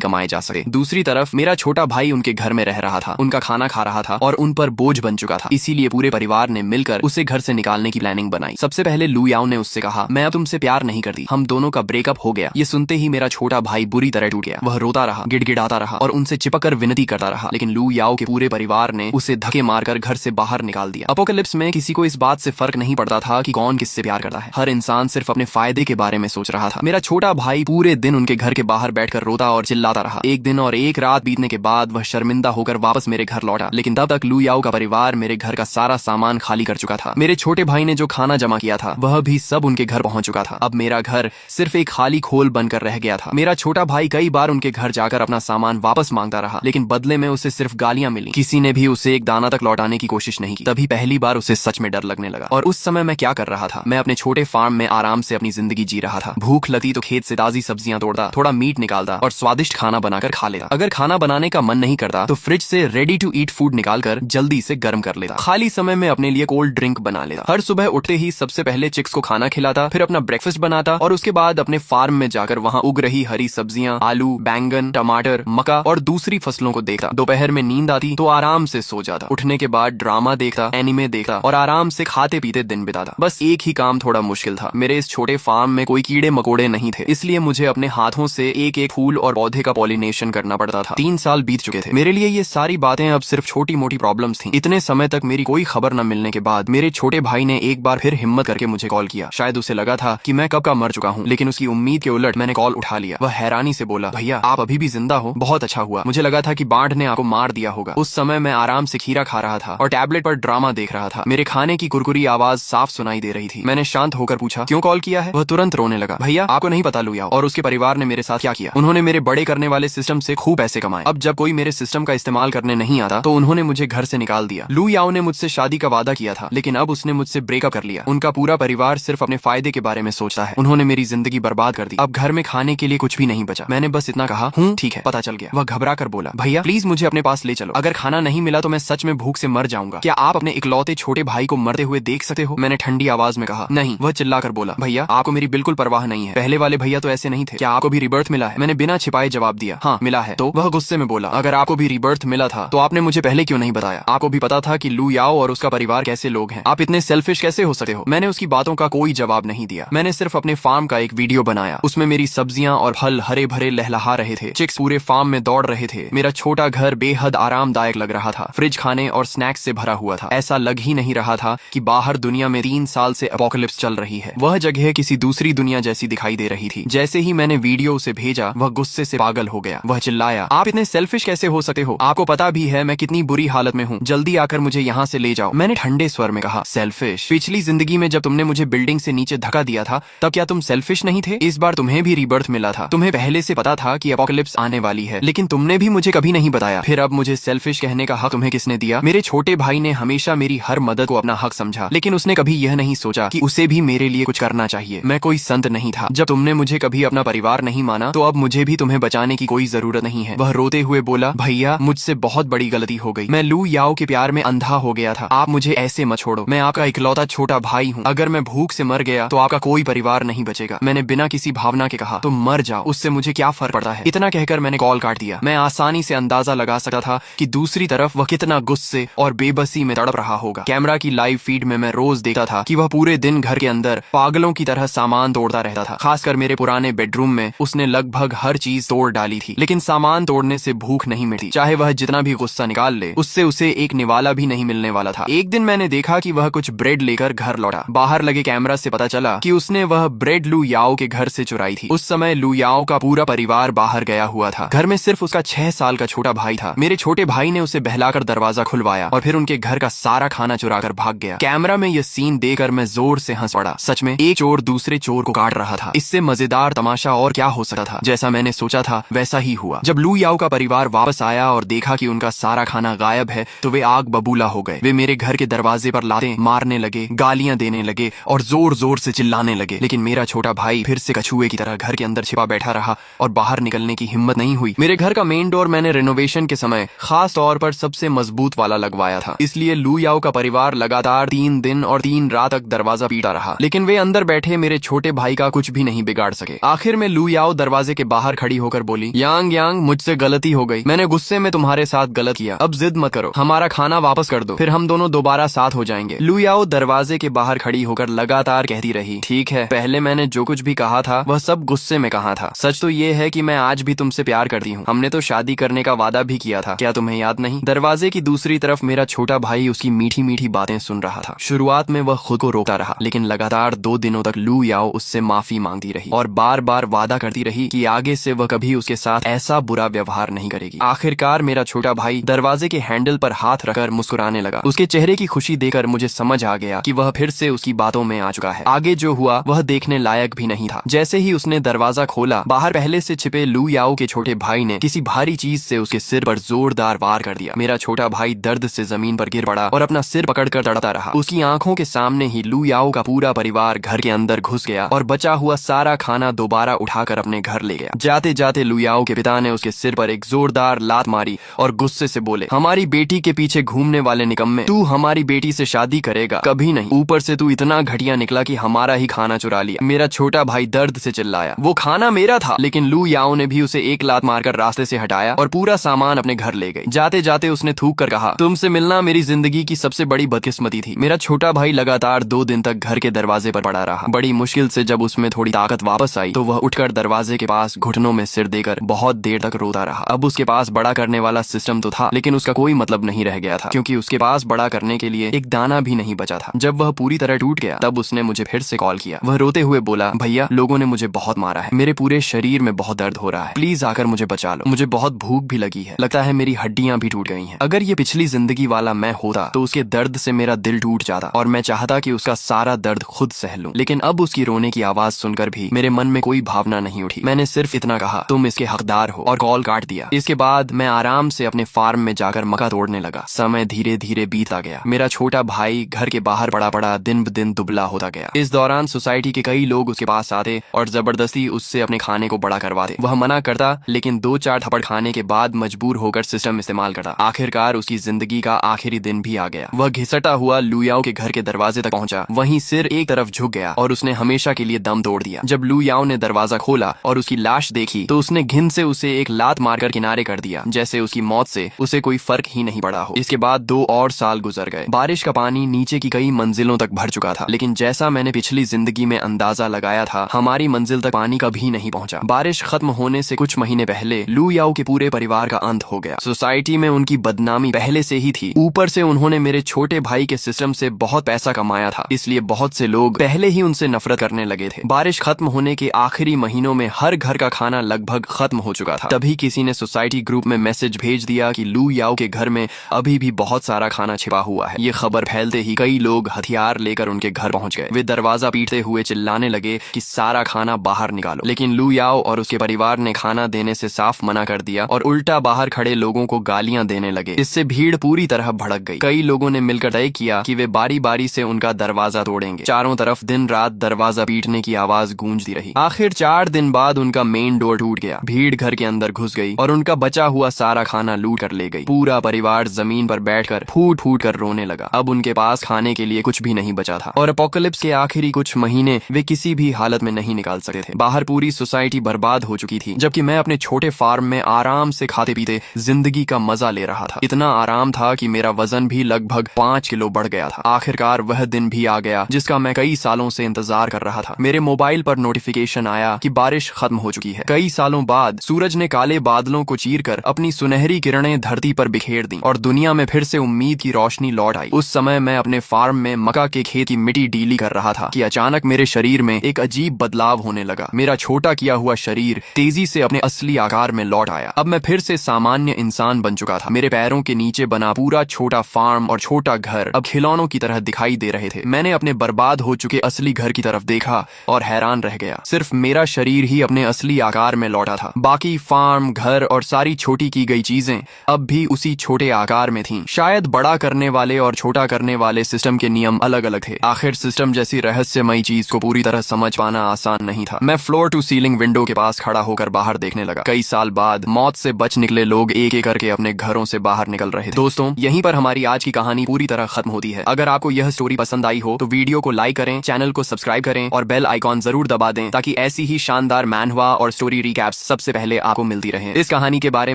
कमाए जा सकते। दूसरी तरफ मेरा छोटा भाई उनके घर में रह रहा था, उनका खाना खा रहा था और उन पर बोझ बन चुका था। इसीलिए पूरे परिवार ने मिलकर उसे घर से निकालने की प्लानिंग बनाई। सबसे पहले लू याओ ने उससे कहा, मैं अब तुमसे प्यार नहीं करती, हम दोनों का ब्रेकअप हो गया। ये सुनते ही मेरा छोटा भाई बुरी तरह टूट गया। वह रोता रहा, गिड़गिड़ाता रहा और उनसे चिपककर विनती करता रहा, लेकिन लू याओ के पूरे परिवार ने उसे धक्के मारकर घर से बाहर निकाल दिया। अपोकलिप्स में किसी को इस बात से फर्क नहीं पड़ता था कि कौन किससे प्यार करता है। हर इंसान सिर्फ अपने फायदे के बारे में सोच रहा था। मेरा छोटा भाई पूरे दिन उनके घर के बाहर बैठकर रोता और चिल्लाता रहा। एक दिन और एक रात बीतने के बाद वह शर्मिंदा होकर वापस मेरे घर लौटा, लेकिन तब तक लू याओ का परिवार मेरे घर का सारा सामान खाली कर चुका था। मेरे छोटे भाई ने जो खाना जमा किया था वह भी सब उनके घर पहुंच चुका था। अब मेरा घर सिर्फ एक खाली खोल बनकर रह गया था। मेरा छोटा भाई कई बार उनके घर जाकर अपना सामान वापस मांगता रहा, लेकिन बदले में उसे सिर्फ गालियां मिली। किसी ने भी उसे एक दाना तक लौटाने की कोशिश नहीं की। तभी पहली बार उसे सच में डर लगने लगा। और उस समय मैं क्या कर रहा था? मैं अपने छोटे फार्म में आराम से अपनी जिंदगी जी रहा था। भूख लगती तो खेत से ताजी सब्जियां तोड़ता, थोड़ा मीट निकालता और स्वादिष्ट खाना बनाकर खा लेता। अगर खाना बनाने का मन नहीं करता तो फ्रिज से रेडी टू ईट फूड निकालकर जल्दी से गर्म कर लेता। खाली समय में अपने लिए कोल्ड ड्रिंक बना लेता। हर सुबह उठते ही सबसे पहले चिक्स को खाना खिलाता, फिर अपना ब्रेकफास्ट बनाता और उसके बाद अपने फार्म में जाकर वहाँ उग रही हरी सब्जियां, आलू, बैंगन, टमाटर, मक्का और दूसरी फसलों को देखता। दोपहर में नींद आती तो आराम से सो जाता। उठने के बाद ड्रामा देखता, एनिमे देखता और आराम से खाते पीते दिन बिताता। बस एक ही काम थोड़ा मुश्किल था, मेरे इस छोटे फार्म में कोई कीड़े मकोड़े नहीं थे, इसलिए मुझे अपने हाथों से एक एक फूल और पौधे का पॉलिनेशन करना पड़ता था। 3 साल बीत चुके थे। मेरे लिए ये सारी बातें अब सिर्फ छोटी मोटी प्रॉब्लम्स थी। इतने समय तक मेरी कोई खबर न मिलने के बाद मेरे छोटे भाई ने एक बार फिर हिम्मत करके मुझे कॉल किया। शायद उसे लगा था कि मैं कब का मर चुका हूँ, लेकिन उसकी उम्मीद के उलट मैंने कॉल उठा लिया। वह हैरानी से बोला, भैया आप अभी भी जिंदा हो, बहुत अच्छा हुआ। मुझे लगा था कि बाढ़ ने आपको मार दिया होगा। उस समय मैं आराम से खीरा खा रहा था और टैबलेट पर ड्रामा देख रहा था। मेरे खाने की कुरकुरी आवाज साफ सुनाई दे रही थी। मैंने शांत होकर पूछा, क्यों कॉल किया है? वह तुरंत रोने लगा। भैया आपको नहीं पता लू याओ और उसके परिवार ने मेरे साथ क्या किया? उन्होंने मेरे बड़े करने वाले सिस्टम से खूब पैसे कमाए। अब जब कोई मेरे सिस्टम का इस्तेमाल करने नहीं आता तो उन्होंने मुझे घर से निकाल दिया। लू याओ ने मुझसे शादी का वादा किया था, लेकिन अब उसने मुझसे ब्रेकअप कर लिया। उनका पूरा परिवार सिर्फ अपने फायदे के बारे में सोचता है। उन्होंने मेरी जिंदगी बर्बाद कर दी। अब घर में खाने के लिए कुछ भी नहीं बचा। मैंने बस इतना कहा, ठीक है, पता चल गया। वह घबरा कर बोला, भैया प्लीज मुझे अपने पास ले चलो। अगर खाना नहीं मिला तो मैं सच में भूख से मर जाऊंगा। क्या आप अपने इकलौते छोटे भाई को मरते हुए देख सकते हो? मैंने ठंडी आवाज में कहा, नहीं। वह चिल्लाकर बोला, भैया आपको मेरी बिल्कुल परवाह नहीं है। पहले वाले भैया तो ऐसे नहीं थे। क्या आपको भी रिबर्थ मिला है? मैंने बिना छिपाए जवाब दिया, हाँ मिला है। तो वह गुस्से में बोला, अगर आपको भी रिबर्थ मिला था तो आपने मुझे पहले क्यों नहीं बताया? आपको भी पता था कि लू याओ और उसका परिवार कैसे लोग हैं। आप इतने सेल्फिश कैसे हो सकते हो? मैंने उसकी बातों का कोई जवाब नहीं दिया। मैंने सिर्फ अपने फार्म का एक वीडियो बनाया। उसमें मेरी सब्जियां और फल हरे भरे लहलहा रहे थे। चिक्स पूरे फार्म में दौड़ रहे थे। मेरा छोटा घर बेहद आरामदायक लग रहा था। फ्रिज खाने और स्नैक्स से भरा हुआ था। ऐसा लग ही नहीं रहा था कि बाहर दुनिया में 3 साल से एपोकलिप्स चल रही है। वह जगह किसी दूसरी दुनिया जैसी दिखाई दे रही थी। जैसे ही मैंने वीडियो उसे भेजा वह गुस्से से पागल हो गया। वह चिल्लाया, आप इतने सेल्फिश कैसे हो सकते हो? आपको पता भी है मैं कितनी बुरी हालत में हूँ। जल्दी आकर मुझे यहाँ से ले जाओ। मैंने ठंडे स्वर में कहा, सेल्फिश? पिछली जिंदगी में जब तुमने मुझे बिल्डिंग से नीचे धक्का दिया था तब क्या तुम सेल्फिश नहीं थे? इस बार तुम्हें भी रीबर्थ मिला था। तुम्हें पहले से पता था कि एपोकलिप्स आने वाली है, लेकिन तुमने भी मुझे कभी नहीं बताया। फिर अब मुझे सेल्फिश कहने का हक तुम्हें किसने दिया? मेरे छोटे भाई ने हमेशा मेरी हर मदद को अपना हक समझा, लेकिन उसने कभी यह नहीं सोचा कि उसे भी मेरे लिए कुछ करना चाहिए। मैं कोई संत नहीं था। जब तुमने मुझे कभी अपना परिवार नहीं माना तो अब मुझे भी तुम्हें बचाने की कोई जरूरत नहीं है। वह रोते हुए बोला, भैया मुझसे बहुत बड़ी गलती हो गई। मैं लू याओ के प्यार में अंधा हो गया था। आप मुझे ऐसे मत छोड़ो। मैं आपका इकलौता छोटा भाई हूँ। अगर मैं भूख से मर गया तो आपका कोई परिवार नहीं बचेगा। मैंने बिना किसी भावना के कहा, तुम मर जाओ, उससे मुझे क्या फर्क पड़ता है? इतना कहकर मैंने कॉल काट दिया। मैं आसानी से अंदाजा लगा सकता था कि दूसरी तरफ वह कितना गुस्से और बेबसी में तड़प रहा होगा। कैमरा की लाइव फीड में मैं रोज देखता था कि वह पूरे दिन घर के अंदर पागलों की तरह सामान तोड़ता रहता था। खासकर मेरे पुराने बेडरूम में उसने लगभग हर चीज तोड़ डाली थी, लेकिन सामान तोड़ने से भूख नहीं मिटी। चाहे वह जितना भी गुस्सा निकाल ले, उससे उसे एक निवाला भी नहीं मिलने वाला था। एक दिन मैंने देखा कि वह कुछ ब्रेड लेकर घर लौटा। बाहर लगे कैमरा से पता चला कि उसने वह ब्रेड लू याओ के घर से चुराई थी। उस समय लू याओ का पूरा परिवार बाहर गया हुआ था। घर में सिर्फ उसका 6 साल का छोटा भाई था। मेरे छोटे भाई ने उसे बहलाकर दरवाजा खुलवाया और फिर उनके घर का सारा खाना चुराकर भाग गया। कैमरा में यह सीन देखकर मैं जोर से हंस पड़ा। सच में एक चोर दूसरे चोर को काट रहा था। इससे मजेदार तमाशा और क्या हो सकता था? जैसा मैंने सोचा था वैसा ही हुआ। जब लू याओ का परिवार वापस आया और देखा कि उनका सारा खाना गायब है तो वे आग बबूला हो गए। वे मेरे घर के दरवाजे पर लाते मारने लगे, गालियां देने लगे और जोर जोर से चिल्लाने लगे। लेकिन मेरा छोटा भाई फिर से कछुए की तरह घर के अंदर छिपा बैठा रहा और बाहर निकलने की हिम्मत नहीं हुई। मेरे घर का मेन डोर मैंने रेनोवेशन के समय खास तौर पर सबसे मजबूत वाला लगवाया था, इसलिए लू याओ का परिवार लगातार 3 दिन और 3 रात तक दरवाजा पीटा रहा। लेकिन वे अंदर बैठे चाहे मेरे छोटे भाई का कुछ भी नहीं बिगाड़ सके। आखिर में लू याओ दरवाजे के बाहर खड़ी होकर बोली, यांग यांग, मुझसे गलती हो गई, मैंने गुस्से में तुम्हारे साथ गलत किया, अब जिद मत करो, हमारा खाना वापस कर दो, फिर हम दोनों दोबारा साथ हो जाएंगे। लू याओ दरवाजे के बाहर खड़ी होकर लगातार कहती रही, ठीक है, पहले मैंने जो कुछ भी कहा था वह सब गुस्से में कहा था, सच तो ये है कि मैं आज भी तुमसे प्यार करती हूँ, हमने तो शादी करने का वादा भी किया था, क्या तुम्हें याद नहीं? दरवाजे की दूसरी तरफ मेरा छोटा भाई उसकी मीठी मीठी बातें सुन रहा था। शुरुआत में वह खुद को रोकता रहा, लेकिन लगातार 2 दिनों तक लू याओ उससे माफी मांगती रही और बार बार वादा करती रही कि आगे से वह कभी उसके साथ ऐसा बुरा व्यवहार नहीं करेगी। आखिरकार मेरा छोटा भाई दरवाजे के हैंडल पर हाथ रखकर मुस्कुराने लगा। उसके चेहरे की खुशी देखकर मुझे समझ आ गया कि वह फिर से उसकी बातों में आ चुका है। आगे जो हुआ वह देखने लायक भी नहीं था। जैसे ही उसने दरवाजा खोला, बाहर पहले से छिपे लू याओ के छोटे भाई ने किसी भारी चीज से उसके सिर पर जोरदार वार कर दिया। मेरा छोटा भाई दर्द से जमीन पर गिर पड़ा और अपना सिर पकड़कर तड़पता रहा। उसकी आंखों के सामने ही लू याओ का पूरा परिवार घर के अंदर घुस गया और बचा हुआ सारा खाना दोबारा उठाकर अपने घर ले गया। जाते जाते लू याओ के पिता ने उसके सिर पर एक जोरदार लात मारी और गुस्से से बोले, हमारी बेटी के पीछे घूमने वाले निकम्मे, तू हमारी बेटी से शादी करेगा? कभी नहीं। ऊपर से तू इतना घटिया निकला कि हमारा ही खाना चुरा लिया। मेरा छोटा भाई दर्द से चिल्लाया, वो खाना मेरा था। लेकिन लू याओ ने भी उसे एक लात मारकर रास्ते से हटाया और पूरा सामान अपने घर ले गई। जाते जाते उसने थूक कर कहा, तुमसे मिलना मेरी जिंदगी की सबसे बड़ी बदकिस्मती थी। मेरा छोटा भाई लगातार 2 दिन तक घर के दरवाजे पर पड़ा रहा। बड़ी मुश्किल से जब उसमें थोड़ी ताकत वापस आई तो वह उठकर दरवाजे के पास घुटनों में सिर देकर बहुत देर तक रोता रहा। अब उसके पास बड़ा करने वाला सिस्टम तो था, लेकिन उसका कोई मतलब नहीं रह गया था, क्योंकि उसके पास बड़ा करने के लिए एक दाना भी नहीं बचा था। जब वह पूरी तरह टूट गया तब उसने मुझे फिर से कॉल किया। वह रोते हुए बोला, भैया, लोगों ने मुझे बहुत मारा है, मेरे पूरे शरीर में बहुत दर्द हो रहा है, प्लीज आकर मुझे बचा लो, मुझे बहुत भूख भी लगी है, लगता है मेरी हड्डियां भी टूट गई हैं। अगर ये पिछली जिंदगी वाला मैं होता तो उसके दर्द से मेरा दिल टूट जाता और मैं चाहता कि उसका सारा दर्द खुद सह लूं। लेकिन अब उसकी रोने की आवाज सुनकर भी मेरे मन में कोई भावना नहीं उठी। मैंने सिर्फ इतना कहा, तुम इसके हकदार हो, और कॉल काट दिया। इसके बाद मैं आराम से अपने फार्म में जाकर मक्का तोड़ने लगा। समय धीरे धीरे बीतता गया। मेरा छोटा भाई घर के बाहर पड़ा पड़ा दिन ब दिन दुबला होता गया। इस दौरान सोसाइटी के कई लोग उसके पास आते और जबरदस्ती उससे अपने खाने को बड़ा करवाते। वह मना करता, लेकिन 2-4 थप्पड़ खाने के बाद मजबूर होकर सिस्टम इस्तेमाल करता। आखिरकार उसकी जिंदगी का आखिरी दिन भी आ गया। वह घिसटा हुआ लू याओ के घर के दरवाजे तक पहुंचा। वहीं सिर एक तरफ झुक गया और उसने हमेशा के लिए दम तोड़ दिया। जब लू याओ ने दरवाजा खोला और उसकी लाश देखी तो उसने घिन से उसे एक लात मारकर किनारे कर दिया, जैसे उसकी मौत से उसे कोई फर्क ही नहीं पड़ा हो। इसके बाद 2 और साल गुजर गए। बारिश का पानी नीचे की कई मंजिलों तक भर चुका था, लेकिन जैसा मैंने पिछली जिंदगी में अंदाजा लगाया था, हमारी मंजिल तक पानी कभी नहीं पहुंचा। बारिश खत्म होने से कुछ महीने पहले लू याओ के पूरे परिवार का अंत हो गया। सोसाइटी में उनकी बदनामी पहले से ही थी। ऊपर से उन्होंने मेरे छोटे भाई के सिस्टम से बहुत पैसा कमाया था, इसलिए बहुत से लोग पहले ही उनसे नफरत करने लगे थे। बारिश खत्म होने के आखिरी महीनों में हर घर का खाना लगभग खत्म हो चुका था। तभी किसी ने सोसाइटी ग्रुप में मैसेज भेज दिया कि लू याओ के घर में अभी भी बहुत सारा खाना छिपा हुआ है। ये खबर फैलते ही कई लोग हथियार लेकर उनके घर पहुंच गए। वे दरवाजा पीटते हुए चिल्लाने लगे कि सारा खाना बाहर निकालो, लेकिन लू याओ और उसके परिवार ने खाना देने से साफ मना कर दिया और उल्टा बाहर खड़े लोगों को गालियां देने लगे। इससे भीड़ पूरी तरह भड़क गई। कई लोगों ने मिलकर तय किया कि वे बारी बारी से उनका दरवाजा तोड़ेंगे। चारों तरफ दिन रात दरवाजा पीटने की आवाज गूंजती रही। आखिर 4 दिन बाद उनका मेन डोर टूट गया। भीड़ घर के अंदर घुस गई और उनका बचा हुआ सारा खाना लूट कर ले गई। पूरा परिवार जमीन पर बैठकर फूट फूट कर रोने लगा। अब उनके पास खाने के लिए कुछ भी नहीं बचा था और एपोकलिप्स के आखिरी कुछ महीने वे किसी भी हालत में नहीं निकाल सकते थे। बाहर पूरी सोसाइटी बर्बाद हो चुकी थी, जबकि मैं अपने छोटे फार्म में आराम से खाते पीते जिंदगी का मजा ले रहा था। इतना आराम था कि मेरा वजन भी लगभग 5 किलो बढ़ गया था। आखिरकार वह दिन भी आ गया जिसका मैं कई सालों से इंतजार कर रहा था। मेरे मोबाइल पर नोटिफिकेशन आया कि बारिश खत्म हो चुकी है। कई सालों बाद सूरज ने काले बादलों को चीरकर अपनी सुनहरी किरणें धरती पर बिखेर दी और दुनिया में फिर से उम्मीद की रोशनी लौट आई। उस समय मैं अपने फार्म में मक्का के खेत की मिट्टी डीली कर रहा था कि अचानक मेरे शरीर में एक अजीब बदलाव होने लगा। मेरा छोटा किया हुआ शरीर तेजी से अपने असली आकार में लौट आया। अब मैं फिर से सामान्य इंसान बन चुका था। मेरे पैरों के नीचे बना पूरा छोटा फार्म और छोटा घर अब खिलौनों की तरह दिखाई दे रहे थे। मैंने अपने बर्बाद हो चुके असली घर की तरफ देखा और हैरान रह गया। सिर्फ मेरा शरीर ही अपने असली आकार में लौटा था। बाकी फार्म, घर और सारी छोटी की गई चीजें अब भी उसी छोटे आकार में थीं। शायद बड़ा करने वाले और छोटा करने वाले सिस्टम के नियम अलग अलग थे। आखिर सिस्टम जैसी रहस्यमयी चीज को पूरी तरह समझ पाना आसान नहीं था। मैं फ्लोर टू सीलिंग विंडो के पास खड़ा होकर बाहर देखने लगा। कई साल बाद मौत से बच निकले लोग एक एक करके अपने घरों से बाहर निकल रहे थे। दोस्तों, यहीं पर हमारी आज की कहानी पूरी तरह खत्म होती है। अगर आपको यह स्टोरी पसंद आई हो तो वीडियो को लाइक करें, चैनल को सब्सक्राइब सब्सक्राइब करें और बेल आइकॉन जरूर दबा दें ताकि ऐसी ही शानदार मैनहवा और स्टोरी रिकैप्स सबसे पहले आपको मिलती रहे। इस कहानी के बारे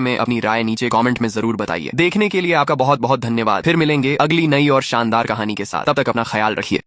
में अपनी राय नीचे कमेंट में जरूर बताइए। देखने के लिए आपका बहुत बहुत धन्यवाद। फिर मिलेंगे अगली नई और शानदार कहानी के साथ। तब तक अपना ख्याल रखिए।